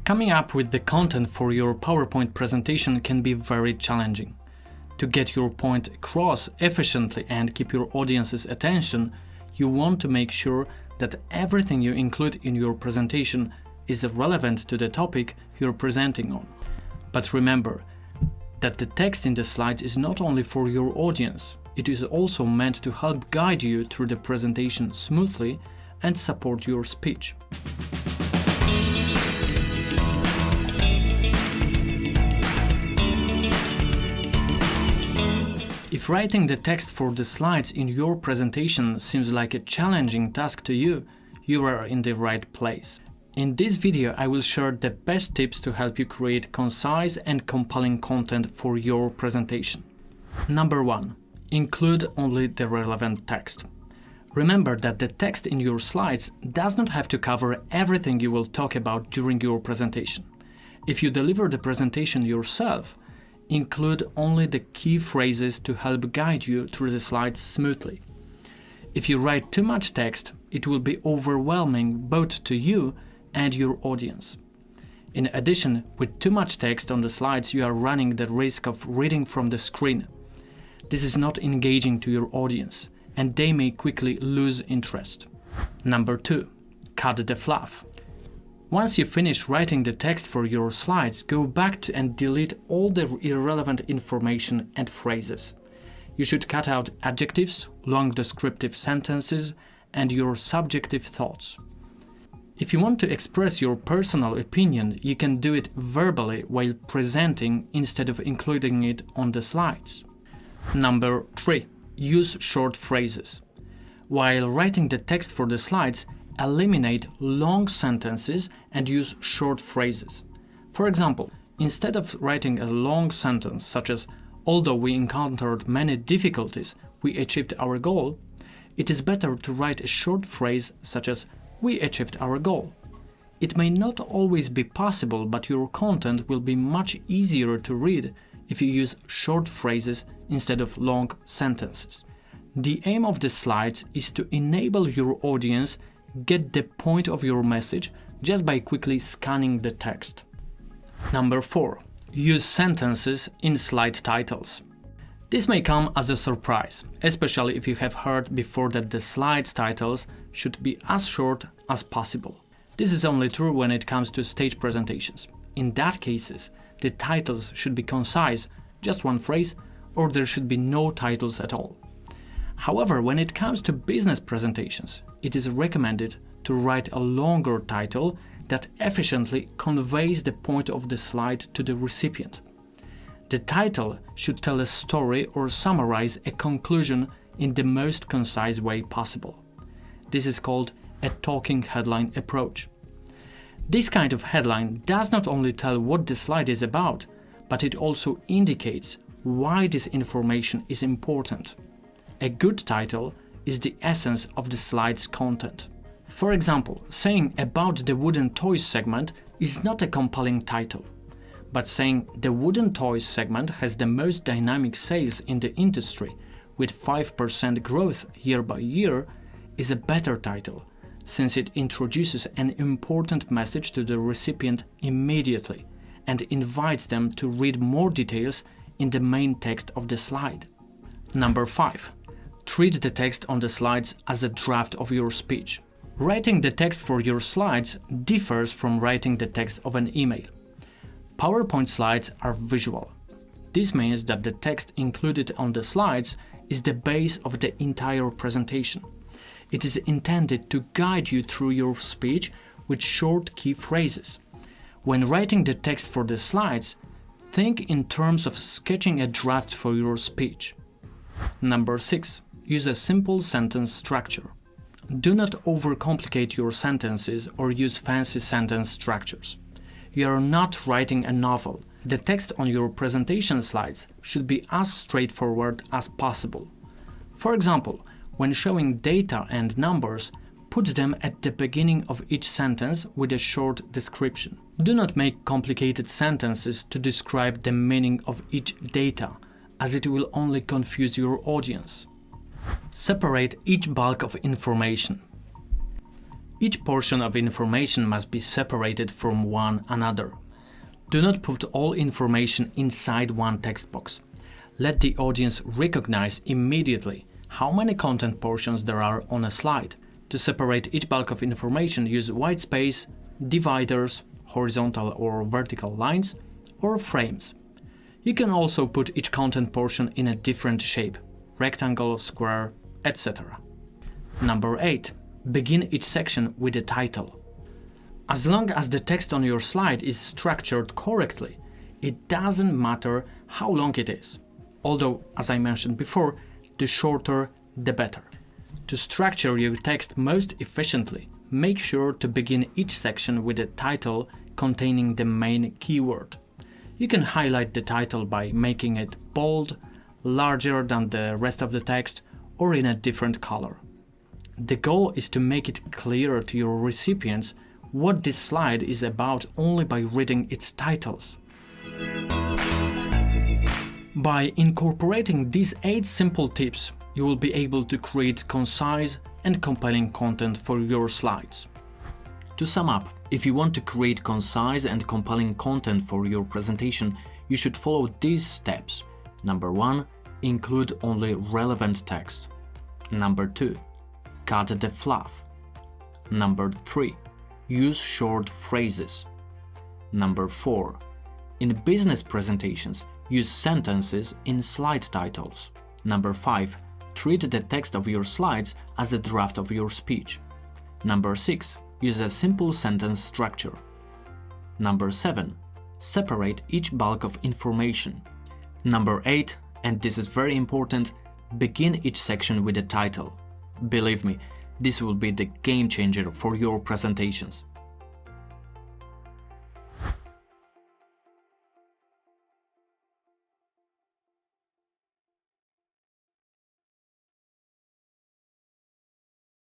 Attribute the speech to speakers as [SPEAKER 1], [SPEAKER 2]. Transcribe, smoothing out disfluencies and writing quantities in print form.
[SPEAKER 1] Coming up with the content for your PowerPoint presentation can be very challenging. To get your point across efficiently and keep your audience's attention, you want to make sure that everything you include in your presentation is relevant to the topic you're presenting on. But remember that the text in the slides is not only for your audience, it is also meant to help guide you through the presentation smoothly and support your speech. If writing the text for the slides in your presentation seems like a challenging task to you, you are in the right place. In this video, I will share the best tips to help you create concise and compelling content for your presentation. Number 1. Include only the relevant text. Remember that the text in your slides does not have to cover everything you will talk about during your presentation. If you deliver the presentation yourself, include only the key phrases to help guide you through the slides smoothly. If you write too much text, it will be overwhelming both to you and your audience. In addition, with too much text on the slides, you are running the risk of reading from the screen. This is not engaging to your audience, and they may quickly lose interest. Number 2. Cut the fluff. Once you finish writing the text for your slides, go back and delete all the irrelevant information and phrases. You should cut out adjectives, long descriptive sentences, and your subjective thoughts. If you want to express your personal opinion, you can do it verbally while presenting instead of including it on the slides. Number 3. Use short phrases. While writing the text for the slides, eliminate long sentences and use short phrases. For example, instead of writing a long sentence such as, "Although we encountered many difficulties, we achieved our goal," it is better to write a short phrase such as, "We achieved our goal." It may not always be possible, but your content will be much easier to read if you use short phrases instead of long sentences. The aim of the slides is to enable your audience get the point of your message just by quickly scanning the text. Number 4. Use sentences in slide titles. This may come as a surprise, especially if you have heard before that the slides titles should be as short as possible. This is only true when it comes to stage presentations. In that cases, the titles should be concise, just one phrase, or there should be no titles at all. However, when it comes to business presentations, it is recommended to write a longer title that efficiently conveys the point of the slide to the recipient. The title should tell a story or summarize a conclusion in the most concise way possible. This is called a talking headline approach. This kind of headline does not only tell what the slide is about, but it also indicates why this information is important. A good title is the essence of the slide's content. For example, saying "about the wooden toys segment" is not a compelling title, but saying "the wooden toys segment has the most dynamic sales in the industry with 5% growth year by year" is a better title, since it introduces an important message to the recipient immediately and invites them to read more details in the main text of the slide. Number 5. Treat the text on the slides as a draft of your speech. Writing the text for your slides differs from writing the text of an email. PowerPoint slides are visual. This means that the text included on the slides is the base of the entire presentation. It is intended to guide you through your speech with short key phrases. When writing the text for the slides, think in terms of sketching a draft for your speech. Number 6. Use a simple sentence structure. Do not overcomplicate your sentences or use fancy sentence structures. You are not writing a novel. The text on your presentation slides should be as straightforward as possible. For example, when showing data and numbers, put them at the beginning of each sentence with a short description. Do not make complicated sentences to describe the meaning of each data, as it will only confuse your audience. Separate each bulk of information. Each portion of information must be separated from one another. Do not put all information inside one text box. Let the audience recognize immediately how many content portions there are on a slide. To separate each bulk of information, use white space, dividers, horizontal or vertical lines, or frames. You can also put each content portion in a different shape, rectangle, square, etc. Number 8. Begin each section with a title. As long as the text on your slide is structured correctly, it doesn't matter how long it is. Although, as I mentioned before, the shorter, the better. To structure your text most efficiently, make sure to begin each section with a title containing the main keyword. You can highlight the title by making it bold, larger than the rest of the text, or in a different color. The goal is to make it clearer to your recipients what this slide is about only by reading its titles. By incorporating these 8 simple tips, you will be able to create concise and compelling content for your slides. To sum up, if you want to create concise and compelling content for your presentation, you should follow these steps. Number 1. Include only relevant text. Number 2. Cut the fluff. Number 3. Use short phrases. Number 4. In business presentations, use sentences in slide titles. Number 5. Treat the text of your slides as a draft of your speech. Number 6. Use a simple sentence structure. Number 7. Separate each bulk of information. Number 8, and this is very important, begin each section with a title. Believe me, this will be the game changer for your presentations.